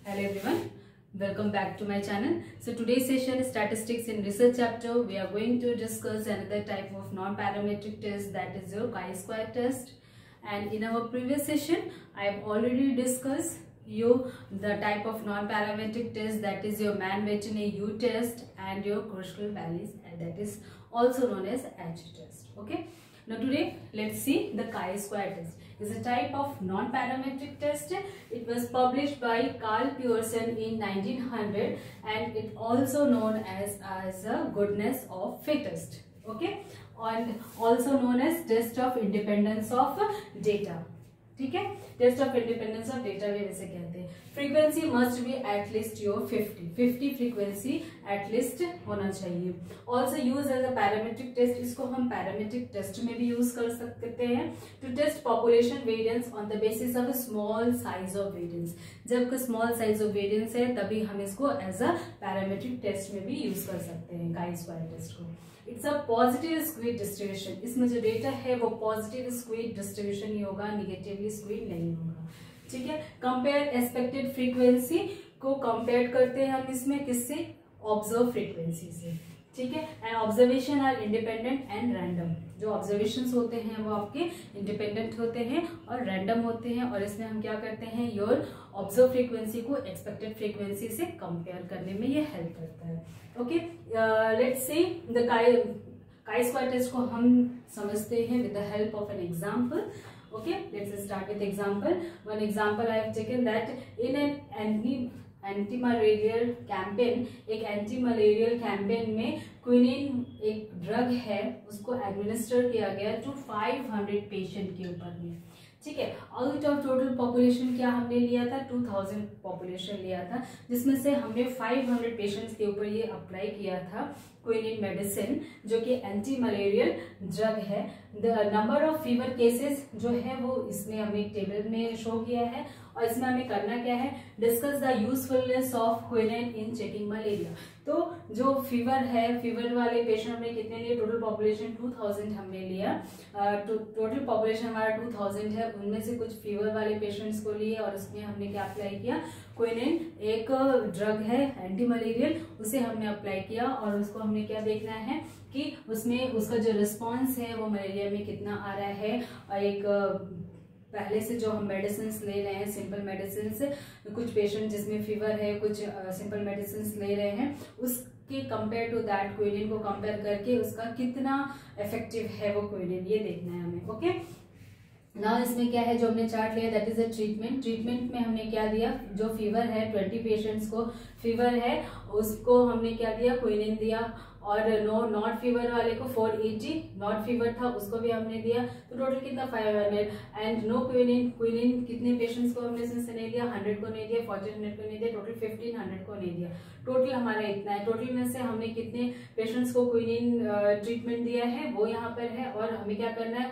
Hello everyone, welcome back to my channel. So today's session is statistics in research chapter. We are going to discuss another type of non-parametric test, that is your chi-square test. And in our previous session, I have already discussed the type of non-parametric test, that is your Mann-Whitney U test and your Kruskal Wallis, and that is also known as H test. Okay. Now today let's see the chi-square test. It's a type of non-parametric test. It was published by Carl Pearson in 1900 and it also known as a goodness of fit test. Okay, and also known as test of independence of data. ठीक है, test of independence of data भी वैसे कहते हैं. Frequency must be at least your 50 frequency at least होना चाहिए. Also use as a parametric test. इसको हम पैरामीट्रिक टेस्ट में भी यूज कर सकते हैं to test population variance on the basis of small size of variance. जब स्मॉल साइज ऑफ वेरिएंस है तभी हम इसको एज अ पैरामीट्रिक टेस्ट में भी यूज कर सकते हैं chi-square टेस्ट को. It's a positive squid distribution. इसमें जो डेटा है वो पॉजिटिव स्क्वीड डिस्ट्रीब्यूशन ही होगा, निगेटिवली स्क्वीड नहीं होगा. ठीक है. कंपेयर एक्सपेक्टेड फ्रीक्वेंसी को कंपेयर करते हैं हम इसमें किससे, ऑब्जर्व फ्रीक्वेंसी से. ठीक है. And observation are independent and random. जो ऑब्जर्वेशंस होते हैं वो आपके इंडिपेंडेंट होते हैं और रैंडम होते हैं, और इसमें हम क्या करते हैं, योर ऑब्जर्व फ्रीक्वेंसी को एक्सपेक्टेड फ्रीक्वेंसी से कंपेयर करने में ये हेल्प करता है. Okay, let's see the chi-square test को हम समझते हैं with the help of an example. Okay, let's start with example. One example I have taken that in an anti-malarial campaign, एक anti-malarial campaign में क्विनिन एक drug है, उसको administer किया गया टू 500 पेशेंट के ऊपर में. ठीक है. आउट ऑफ टोटल पॉपुलेशन क्या हमने लिया था, 2000 पॉपुलेशन लिया था, जिसमें से हमने 500 पेशेंट्स के ऊपर ये अप्लाई किया था क्विनिन मेडिसिन, जो कि एंटी मलेरियल ड्रग है. The number of fever cases जो है वो इसमें हमें एक टेबल में शो किया है, और इसमें हमें करना क्या है, discuss the usefulness of quinine in checking malaria. तो जो फीवर है, फीवर वाले पेशेंट हमने कितने लिए, टोटल पॉपुलेशन 2000 हमने लिया. टोटल पॉपुलेशन हमारा 2000 है, उनमें से कुछ फीवर वाले पेशेंट्स को लिए और उसमें हमने क्या अप्लाई किया, क्विनिन एक ड्रग है एंटी मलेरियल, उसे हमने अप्लाई किया, और उसको हमने क्या देखना है कि उसमें उसका जो रिस्पॉन्स है वो मलेरिया में कितना आ रहा है. और एक पहले से जो हम मेडिसिन ले रहे हैं, सिंपल मेडिसिन, कुछ पेशेंट जिसमें फीवर है, कुछ सिंपल मेडिसिन ले रहे हैं, उसके कंपेयर टू दैट क्विनिन को कंपेयर करके उसका कितना इफेक्टिव है वो क्विनिन, ये देखना है हमें. ओके. ना इसमें क्या है, जो हमने चार्ट लिया that is a treatment. Treatment में हमने क्या दिया, जो फीवर है 20 पेशेंट्स को फीवर है उसको हमने क्या दिया, क्विनिन दिया, और नॉट फीवर वाले को 480 नॉट फीवर था उसको भी हमने दिया. तो टोटल कितना 500. एंड नो क्विनिन, क्विनिन कितने पेशेंट्स को हमने इसमें से नहीं दिया, 100 को नहीं दिया, 1400 को नहीं दिया, टोटल 1500 को नहीं दिया. टोटल हमारा इतना है. टोटल में से हमने कितने पेशेंट्स को क्विनिन ट्रीटमेंट दिया है वो यहाँ पर है, और हमें क्या करना है,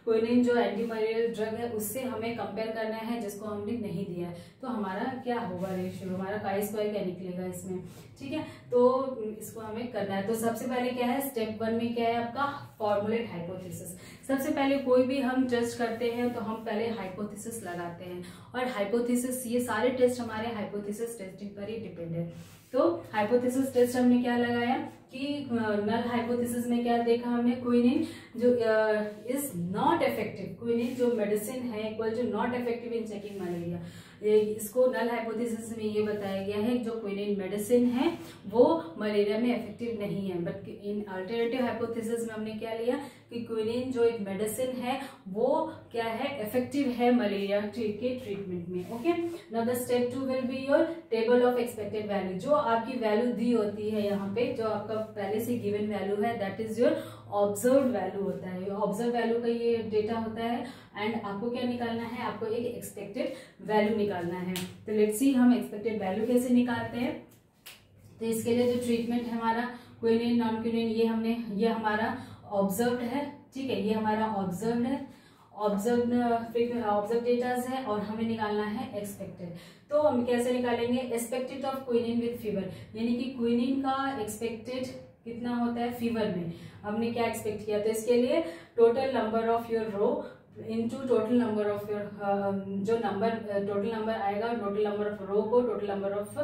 क्विनिन जो एंटी मलेरियल ड्रग है उससे हमें कंपेयर करना है जिसको हमने नहीं दिया है. तो हमारा क्या होगा रेशियो, हमारा chi-square क्या निकलेगा इसमें. ठीक है. तो इसको हमें करना है. तो सबसे पहले क्या है, स्टेप 1 में क्या है आपका, फॉर्मुलेट हाइपोथेसिस. सबसे पहले कोई भी हम टेस्ट करते हैं तो हम पहले हाइपोथेसिस लगाते हैं, और हाइपोथेसिस, ये सारे टेस्ट हमारे हाइपोथेसिस टेस्टिंग पर ही डिपेंड है. तो हाइपोथेसिस टेस्ट हमने क्या लगाया कि नल हाइपोथेसिस में क्या देखा हमने, क्विनिन जो इज नॉट इफेक्टिव, क्विनिन जो मेडिसिन है इक्वल जो not effective in checking malaria. इसको नल हाइपोथेसिस में ये बताया गया है जो क्विनिन मेडिसिन है वो मलेरिया में इफेक्टिव नहीं है. बट इन अल्टरनेटिव हाइपोथेसिस में हमने क्या लिया कि क्विनिन जो एक मेडिसिन है वो क्या है, इफेक्टिव है मलेरिया के ट्रीटमेंट में. Okay. Now the step 2 will be your table of expected value. जो आपकी वैल्यू दी होती है यहाँ पे, जो आपका पहले से गिवन वैल्यू है, that is your observe value होता है. ऑब्जर्व वैल्यू का ये डेटा होता है, एंड आपको क्या निकालना है, आपको एक एक्सपेक्टेड वैल्यू निकालना है. तो लेट्स सी हम एक्सपेक्टेड वैल्यू कैसे निकालते हैं. तो इसके लिए जो ट्रीटमेंट है हमारा क्विनिन, नॉन क्विनिन, ये हमारा ऑब्जर्व्ड है. ठीक है. ये हमारा ऑब्जर्व्ड है, ऑब्जर्व डेटाज है, और हमें निकालना है एक्सपेक्टेड. तो हम कैसे निकालेंगे, expected of quinine with fever, यानी कि क्विनिन का एक्सपेक्टेड कितना होता है फीवर में, हमने क्या एक्सपेक्ट किया. तो इसके लिए total number of your row into total number of your जो नंबर टोटल नंबर आएगा, टोटल नंबर ऑफ रो को टोटल नंबर ऑफ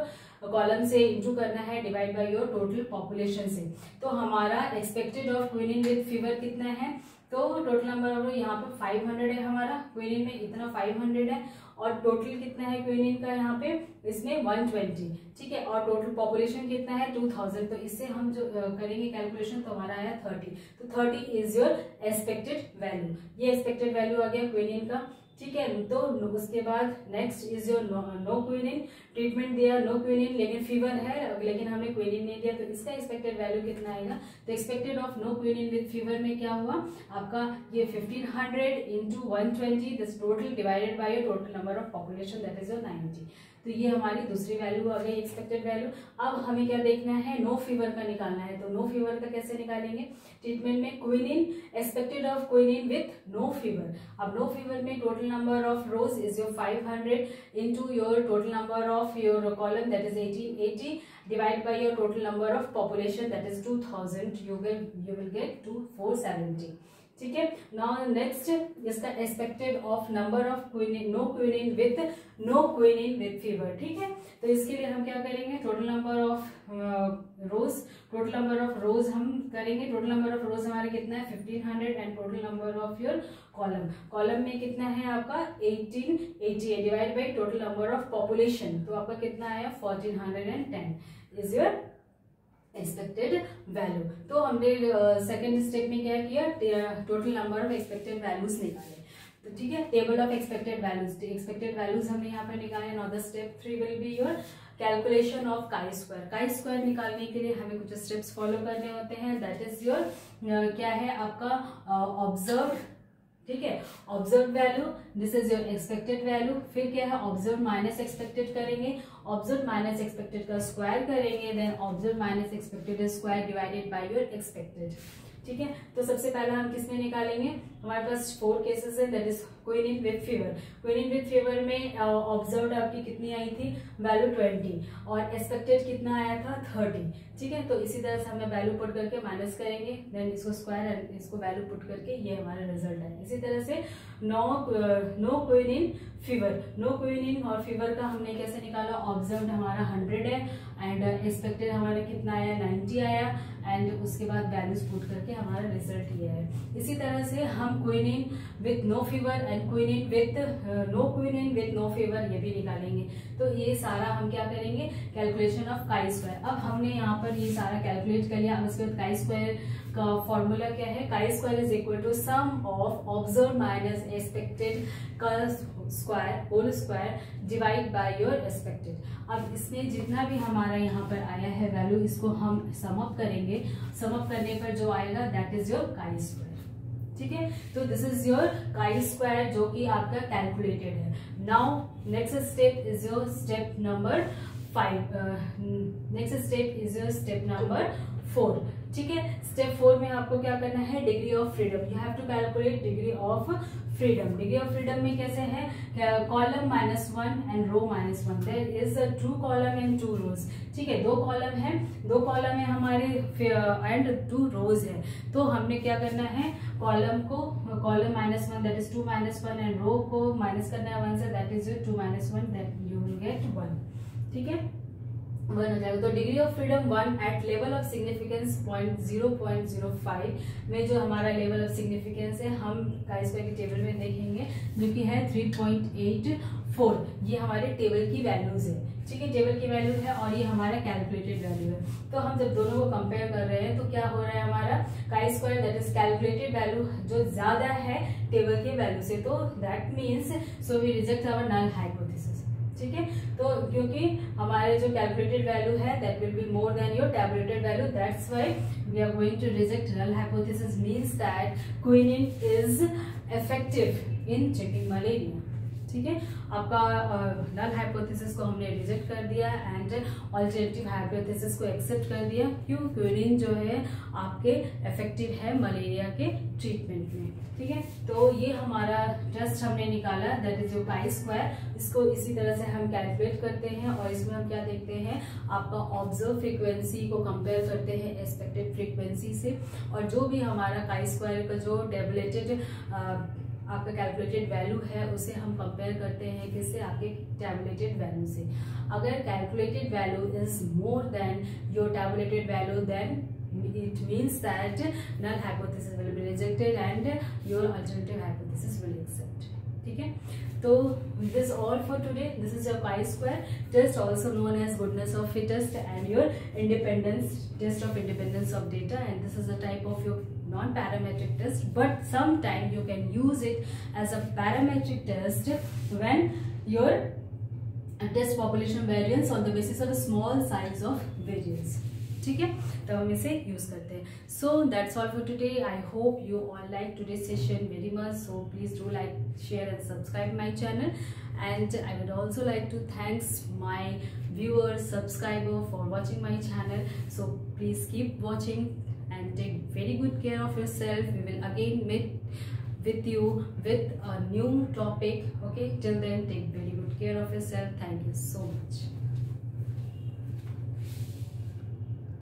कॉलम से इंटू करना है divide by your total population से। तो हमारा expected of quinine with fever कितना है, तो टोटल नंबर ऑफ यहाँ पर 500 है हमारा, क्विनिन में इतना 500 है, और टोटल कितना है क्विनिन का यहाँ पे इसमें 120, ठीक है, और टोटल पॉपुलेशन कितना है 2000। तो इससे हम जो करेंगे कैलकुलेशन तो हमारा आया 30। तो 30 इज योर एक्सपेक्टेड वैल्यू, ये एक्सपेक्टेड वैल्यू आ गया क्विनिन का, ठीक है। तो उसके बाद next is your no quinine, treatment दिया नो क्विनिन, लेकिन फीवर है लेकिन हमने क्विनिन नहीं दिया, तो इसका एक्सपेक्टेड वैल्यू कितना आएगा। तो expected of no quinine with fever में क्या हुआ आपका, ये 1500 into 120 this total divided by total number of population that is your 90। तो ये हमारी दूसरी वैल्यू आ गई एक्सपेक्टेड वैल्यू। अब हमें क्या देखना है, नो फीवर का निकालना है। तो नो फीवर का कैसे निकालेंगे, ट्रीटमेंट में quinine, expected of quinine with no fever. अब नो फीवर में total number of rows is your 500 into your total number of your column that is 1880 divide by your total number of population that is 2000, you will get to 470, ठीक है। Now next इसका expected of number of quinine, no quinine with fever, ठीक है। तो इसके लिए हम क्या करेंगे, total number of rows, total number of rows हम करेंगे। टोटल नंबर ऑफ रोज हमारा कितना है 1500 and total number of your column में कितना है आपका 1880 divide by total number of population, तो आपका कितना आया 1410 इज योर एक्सपेक्टेड वैल्यू। तो हमने सेकेंड स्टेप में क्या किया, total number of expected values निकाले, तो ठीक है। टेबल ऑफ एक्सपेक्टेड वैल्यूज हमने यहाँ पे निकाले। Now the step 3 will be your calculation of chi square निकालने के लिए हमें कुछ स्टेप्स फॉलो करने होते हैं, दैट इज योर क्या है आपका ऑब्जर्व, ठीक है, observe value, this is your expected value. फिर क्या है ऑब्जर्व माइनस एक्सपेक्टेड करेंगे, ऑब्जर्व माइनस एक्सपेक्टेड का स्क्वायर करेंगे, then observe minus expected square divided by your expected, ठीक है। तो सबसे पहले हम किसमें निकालेंगे, हमारे पास 4 केसेस है, that is quinine with fever. Quinine with fever में ऑब्जर्व्ड आपकी कितनी आई थी वैल्यू 20 और एक्सपेक्टेड कितना आया था 30, ठीक है। तो इसी तरह से हमें वैल्यू पुट करके माइनस करेंगे, देन इसको स्क्वायर एंड इसको वैल्यू पुट करके ये हमारा रिजल्ट है। इसी तरह से नो क्विनिन और फीवर का हमने कैसे निकाला, ऑब्जर्व्ड हमारा 100 है एंड एक्सपेक्टेड हमारा कितना आया 90 आया, एंड उसके बाद वैल्यूज पुट करके हमारा रिजल्ट ये है। इसी तरह से हम quinine with no fever and quinine with no fever ये भी निकालेंगे। तो ये सारा हम क्या करेंगे, कैलकुलेशन ऑफ काई स्क्वायर। अब हमने यहाँ पर ये सारा कैलकुलेट कर लिया। अब उसके बाद काई स्क्वायर का फॉर्मूला क्या है, chi square is equal to sum of observed minus expected का square whole square divide by your expected. अब इसमें जितना भी हमारा यहाँ पर आया है वैल्यू, इसको हम सम अप करेंगे, सम अप करने पर जो आएगा that is your chi square, ठीक है। तो this is your chi square जो कि आपका कैलकुलेटेड है। Now next step is your step number 5, next step is your step number 4, ठीक है। स्टेप 4 में आपको क्या करना है, degree of freedom, you have to calculate degree of freedom. Degree of freedom में कैसे है, column -1 and row -1, there is a 2 column and 2 rows, ठीक है। 2 कॉलम है हमारे एंड 2 रोज है। तो हमने क्या करना है, column -1 that is 2 -1 and row को माइनस करना है 1 से, that is 2 -1 that you will get 1, ठीक है, 1 हो जाएगा। तो degree of freedom 1 at level of significance 0.05 में जो हमारा लेवल ऑफ सिग्निफिकेंस है हम काई स्क्वायर की टेबल में देखेंगे, जो कि है 3.84। ये हमारे टेबल की वैल्यूज है, ठीक है, टेबल की वैल्यू है और ये हमारा कैलकुलेटेड वैल्यू है। तो हम जब दोनों को कंपेयर कर रहे हैं तो क्या हो रहा है, हमारा chi square that is calculated value जो ज्यादा है टेबल के वैल्यू से, तो that means so we reject our null hypothesis, ठीक है। तो क्योंकि हमारे जो कैलकुलेटेड वैल्यू है that will be more than your tabulated value, that's why we are going to reject null hypothesis, means that quinine is effective in checking malaria, ठीक है। आपका नल हाइपोथेसिस को हमने रिजेक्ट कर दिया एंड अल्टरनेटिव हाइपोथेसिस को accept कर दिया, क्यों, क्विनिन जो है आपके इफेक्टिव है मलेरिया के ट्रीटमेंट में, ठीक है। तो ये हमारा टेस्ट हमने निकाला, that is your chi square. इसको इसी तरह से हम कैलकुलेट करते हैं और इसमें हम क्या देखते हैं, आपका ऑब्जर्व फ्रीक्वेंसी को कंपेयर करते हैं एक्सपेक्टेड फ्रीक्वेंसी से, और जो भी हमारा काई स्क्वायर का जो टेबुलेटेड आपका कैलकुलेटेड वैल्यू है उसे हम कंपेयर करते हैं किससे, आपके टैबुलेटेड वैल्यू से। अगर calculated value is more than your tabulated value, then it means that null hypothesis will be rejected and your alternative hypothesis will accept. ठीक है, तो this all for today. This is your chi-square test, also known as goodness of fit test, and your independence test of independence of data, and this is a type of your non-parametric test, but sometime you can use it as a parametric test when your test population variance on the basis of a small size of variance. ठीक है, तब हम इसे use करते हैं. So that's all for today. I hope you all like today session very much. So please do like, share and subscribe my channel. And I would also like to thanks my viewers, subscriber for watching my channel. So please keep watching and take very good care of yourself. We will again meet with you with a new topic. Okay, till then, take very good care of yourself. Thank you so much.